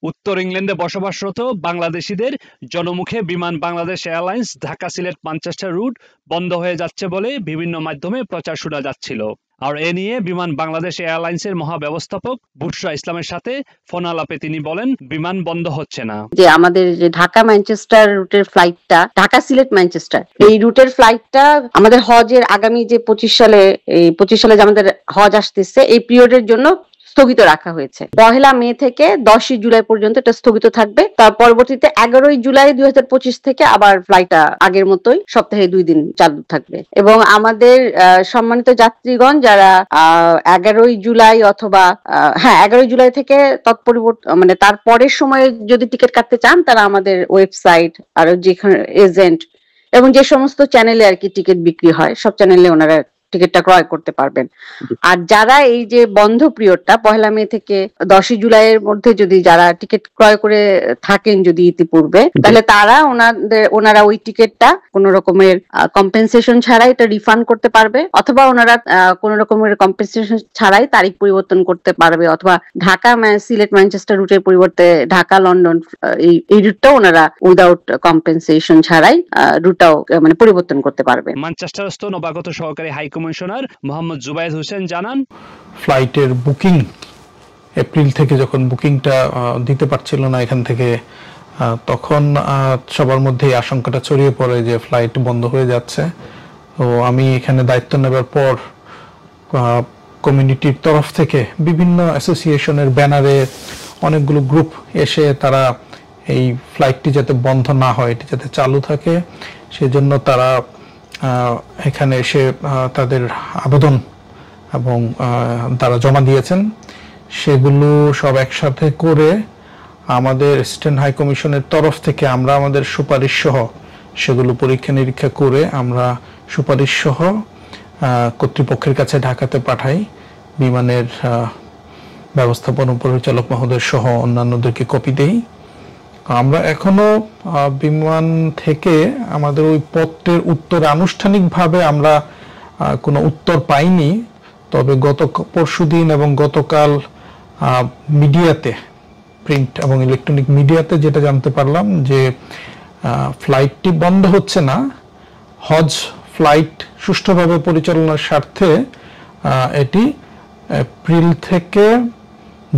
উত্তর ইংল্যান্ডে বসবাসরত বাংলাদেশিদের জনমুখে Biman Bangladesh airlines Dhaka Sylhet Manchester route বন্ধ হয়ে যাচ্ছে বলে বিভিন্ন মাধ্যমে প্রচার শোনা যাচ্ছিল। আর এ নিয়ে বিমান বাংলাদেশ এয়ারলাইন্সের মহাব্যবস্থাপক বুশরা ইসলামের সাথে ফোন আলাপে তিনি বলেন, বিমান বন্ধ হচ্ছে না। যে আমাদের যে ঢাকা ম্যানচেস্টার রুটের ফ্লাইটটা, ঢাকা সিলেট ম্যানচেস্টার, এই রুটের ফ্লাইটটা আমাদের হজের আগামী যে 25 সালে যে আমাদের হজ আসতেছে এই পিরিয়ডের জন্য স্থগিত রাখা হয়েছে। 1 মে থেকে 10 জুলাই পর্যন্ত এটা স্থগিত থাকবে। তার পরবর্তীতে 11 জুলাই 2025 থেকে আবার ফ্লাইটটা আগের মতোই সপ্তাহে 2 দিন চালু থাকবে। এবং আমাদের সম্মানিত যাত্রীগণ যারা 11 জুলাই অথবা 11 জুলাই থেকে মানে তার পরের সময়ে যদি টিকিট কাটতে চান তারা আমাদের ওয়েবসাইট আর যেখানে এজেন্ট এবং যে সমস্ত চ্যানেলে আর কি টিকিট বিক্রি হয় সব চ্যানেলে ওনারা টিকিটটা ক্রয় করতে পারবেন। আর যারা এই যে বন্ধ পিরিয়ডটা 1 মে থেকে 10 জুলাইয়ের মধ্যে যদি যারা টিকিট ক্রয় করে থাকেন যদি ইতিপূর্বে, তাহলে তারা ওনারা ওই টিকিটটা কোনো রকমের কম্পেনসেশন ছাড়াই এটা রিফান্ড করতে পারবে, অথবা ওনারা কোনো রকমের কম্পেনসেশন ছাড়াই তারিখ পরিবর্তন করতে পারবে, অথবা ঢাকা সিলেট ম্যানচেস্টার রুটের পরিবর্তে ঢাকা লন্ডন এই রুটটাও ওনারা উইদাউট কম্পেনসেশন ছাড়াই রুটটাও মানে পরিবর্তন করতে পারবে। ম্যানচেস্টারস্থ নবাগত সহকারী হাই কমিশনার মোহাম্মদ জুবায়েদ হোসেন জানান, ফ্লাইটের বুকিং এপ্রিল থেকে যখন বুকিংটা দিতে পারছিল না এখান থেকে, তখন সবার মধ্যেই আশঙ্কাটা ছড়িয়ে পড়ে যে ফ্লাইট বন্ধ হয়ে যাচ্ছে। তো আমি এখানে দায়িত্ব নেবার পর কমিউনিটির তরফ থেকে বিভিন্ন অ্যাসোসিয়েশনের ব্যানারে অনেকগুলো গ্রুপ এসে তারা এই ফ্লাইটটি যাতে বন্ধ না হয়, এটি যাতে চালু থাকে, সেজন্য তারা এখানে এসে তাদের আবেদন এবং তারা জমা দিয়েছেন। সেগুলো সব একসাথে করে আমাদের অ্যাসিস্ট্যান্ট হাই কমিশনের তরফ থেকে আমরা আমাদের সুপারিশ সহ সেগুলো পরীক্ষা নিরীক্ষা করে আমরা সুপারিশ সহ কর্তৃপক্ষের কাছে ঢাকাতে পাঠাই। বিমানের ব্যবস্থাপনা পরিচালক মহোদয় সহ অন্যান্যদেরকে কপি দেই। আমরা এখনো বিমান থেকে আমাদের ওই পত্রের উত্তরে আনুষ্ঠানিকভাবে আমরা কোনো উত্তর পাইনি। তবে গত পরশুদিন এবং গতকাল মিডিয়াতে, প্রিন্ট এবং ইলেকট্রনিক মিডিয়াতে যেটা জানতে পারলাম যে ফ্লাইটটি বন্ধ হচ্ছে না, হজ ফ্লাইট সুষ্ঠুভাবে পরিচালনার স্বার্থে এটি এপ্রিল থেকে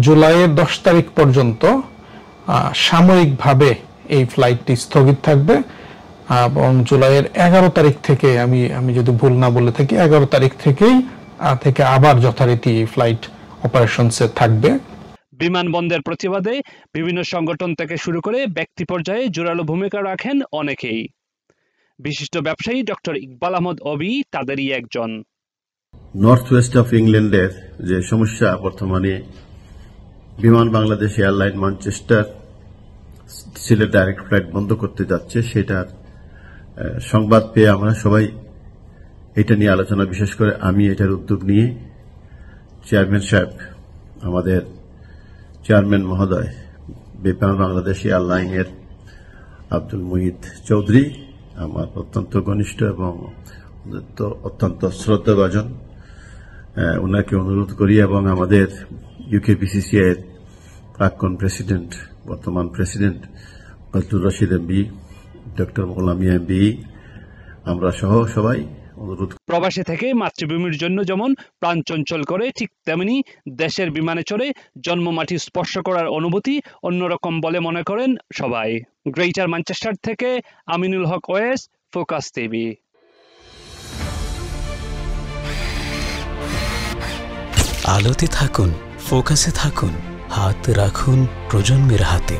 জুলাইয়ের 10 তারিখ পর্যন্ত সাময়িকভাবে এই ফ্লাইটটি স্থগিত থাকবে এবং জুলাইয়ের 11 তারিখ থেকে, আমি যদি ভুল না বলে থাকি, 11 তারিখ থেকে আবার যথারীতি এই ফ্লাইট অপারেশনসে থাকবে। বিমান বন্ধের প্রতিবাদে বিভিন্ন সংগঠন থেকে শুরু করে ব্যক্তি পর্যায়ে জোরালো ভূমিকা রাখেন অনেকেই। বিশিষ্ট ব্যবসায়ী ডক্টর ইকবাল আহমদ অবি তাদেরই একজন। নর্থ ওয়েস্ট অফ ইংল্যান্ডের যে সমস্যা, বর্তমানে বিমান Bangladesh airline Manchester Sylhet direct flight বন্ধ করতে যাচ্ছে, সেটার সংবাদ পেয়ে আমরা সবাই এটা নিয়ে আলোচনা, বিশেষ করে আমি এটার উদ্যোগ নিয়ে চেয়ারম্যান সাহেব, আমাদের চেয়ারম্যান মহোদয় বিমান বাংলাদেশ এয়ারলাইনের আব্দুল মুহিত চৌধুরী, আমার অত্যন্ত ঘনিষ্ঠ এবং অত্যন্ত শ্রদ্ধাভাজন, ওনাকে অনুরোধ করি এবং আমাদের ইউকেপিসিসিআই এর প্রাক্তন প্রেসিডেন্ট, বর্তমান president Fazlur Rashid MB, doctor Molamia MB, আমরা সহ সবাই অনুরোধ। প্রবাসী থেকে মাতৃভূমির জন্য যেমন প্রাণ চঞ্চল করে, ঠিক তেমনি দেশের বিমানে চড়ে জন্মমাটি স্পর্শ করার অনুভূতি অন্যরকম বলে মনে করেন সবাই। গ্রেটার ম্যানচেস্টার থেকে আমিনুল হক ওয়েস, ফোকাস টিভি। আলোতে থাকুন, ফোকাসে থাকুন, হাত রাখুন প্রজন্মের হাতে।